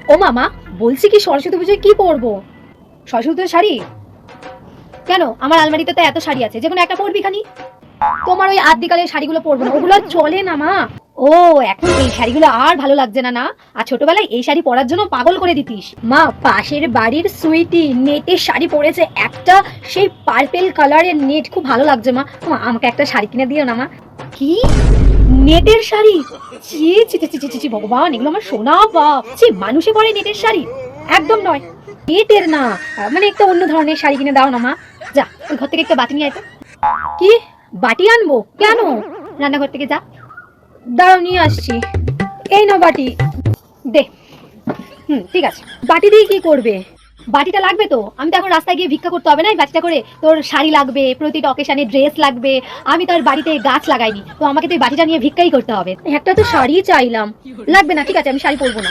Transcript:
ও মামা, বলছি কি সরস্বতী পুজোয় কি পরবো? সরস্বতী পুজোর শাড়ি? কেন, আমার আলমারিতে তো এত শাড়ি আছে, যে কোনো একটা পরবি খানি। তোমার ওই আদিকালের শাড়িগুলো পরবো না, ওগুলো আর চলে না মা। ও, এখন এই শাড়িগুলো আর ভালো লাগছে না না? আর ছোটবেলায় এই শাড়ি পরার জন্য পাগল করে দিতিস। মা, পাশের বাড়ির সুইটি নেটের শাড়ি পরেছে একটা, সেই পার্পেল কালারের নেট, খুব ভালো লাগছে মা। মা, আমাকে একটা শাড়ি কিনে দিও না মা। কি? নেটের শাড়ি? ছি ছি ছি ছি ছি ছি, ভগবান, এগুলো আমার সোনা বাপ। ছি, মানুষে পরে নেটের শাড়ি? একদম নয়। নেটের না, মানে একটা অন্য ধরনের শাড়ি কিনে দাও না মা। যা, ওই ঘর থেকে একটা বাটি নিয়ে আয় তো। কি? বাটি আনবো কেন? রান্নাঘর থেকে যা। দাঁড়াও, নিয়ে আসছি। এই না বাটি, দে। ঠিক আছে। বাটি দিয়ে কি করবে? বাটিটা লাগবে তো, আমি তো এখন রাস্তায় গিয়ে ভিক্ষা করতে হবে না এই বাটিটা করে। তোর শাড়ি লাগবে, প্রতিটা অকেশনে ড্রেস লাগবে। আমি তো আর বাড়িতে গাছ লাগাইনি, তো আমাকে তো এই বাটিটা নিয়ে ভিক্ষাই করতে হবে। একটা তো শাড়ি চাইলাম। লাগবে না, ঠিক আছে, আমি শাড়ি পরবো না।